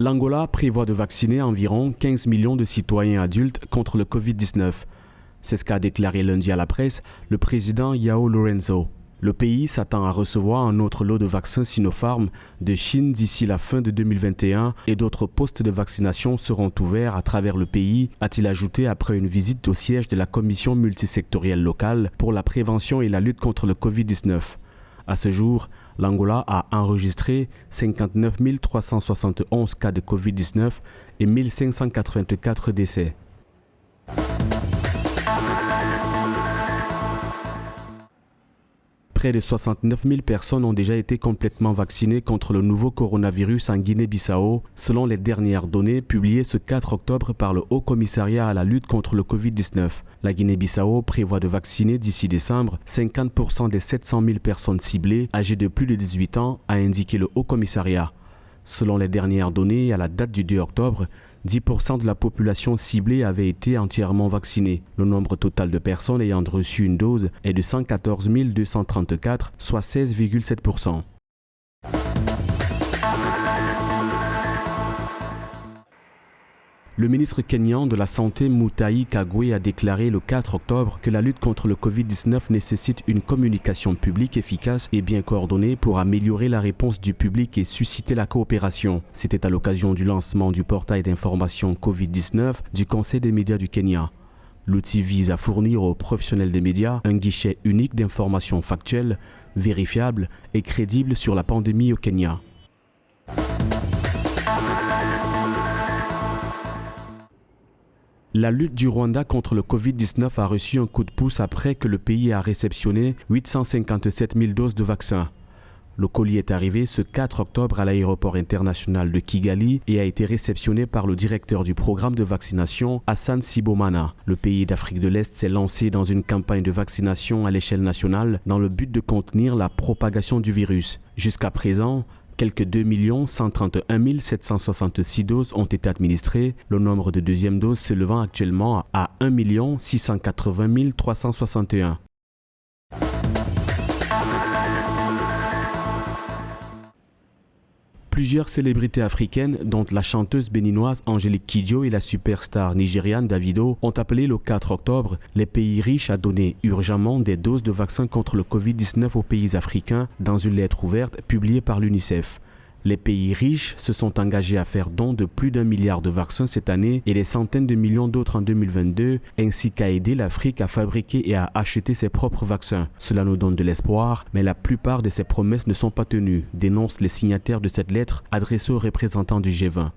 L'Angola prévoit de vacciner environ 15 millions de citoyens adultes contre le Covid-19. C'est ce qu'a déclaré lundi à la presse le président João Lourenço. Le pays s'attend à recevoir un autre lot de vaccins Sinopharm de Chine d'ici la fin de 2021 et d'autres postes de vaccination seront ouverts à travers le pays, a-t-il ajouté après une visite au siège de la commission multisectorielle locale pour la prévention et la lutte contre le Covid-19. À ce jour, l'Angola a enregistré 59 371 cas de Covid-19 et 1584 décès. Près de 69 000 personnes ont déjà été complètement vaccinées contre le nouveau coronavirus en Guinée-Bissau, selon les dernières données publiées ce 4 octobre par le Haut Commissariat à la lutte contre le Covid-19. La Guinée-Bissau prévoit de vacciner d'ici décembre 50% des 700 000 personnes ciblées âgées de plus de 18 ans, a indiqué le Haut Commissariat. Selon les dernières données, à la date du 2 octobre, 10% de la population ciblée avait été entièrement vaccinée. Le nombre total de personnes ayant reçu une dose est de 114 234, soit 16,7%. Le ministre kényan de la Santé Mutahi Kagwe a déclaré le 4 octobre que la lutte contre le Covid-19 nécessite une communication publique efficace et bien coordonnée pour améliorer la réponse du public et susciter la coopération. C'était à l'occasion du lancement du portail d'information Covid-19 du Conseil des médias du Kenya. L'outil vise à fournir aux professionnels des médias un guichet unique d'informations factuelles, vérifiables et crédibles sur la pandémie au Kenya. La lutte du Rwanda contre le Covid-19 a reçu un coup de pouce après que le pays a réceptionné 857 000 doses de vaccins. Le colis est arrivé ce 4 octobre à l'aéroport international de Kigali et a été réceptionné par le directeur du programme de vaccination, Hassan Sibomana. Le pays d'Afrique de l'Est s'est lancé dans une campagne de vaccination à l'échelle nationale dans le but de contenir la propagation du virus. Jusqu'à présent, quelques 2 131 766 doses ont été administrées, le nombre de deuxièmes doses s'élevant actuellement à 1 680 361. Plusieurs célébrités africaines, dont la chanteuse béninoise Angélique Kidjo et la superstar nigériane Davido, ont appelé le 4 octobre les pays riches à donner urgemment des doses de vaccins contre le Covid-19 aux pays africains dans une lettre ouverte publiée par l'UNICEF. Les pays riches se sont engagés à faire don de plus d'1 milliard de vaccins cette année et des centaines de millions d'autres en 2022, ainsi qu'à aider l'Afrique à fabriquer et à acheter ses propres vaccins. Cela nous donne de l'espoir, mais la plupart de ces promesses ne sont pas tenues, dénoncent les signataires de cette lettre adressée aux représentants du G20.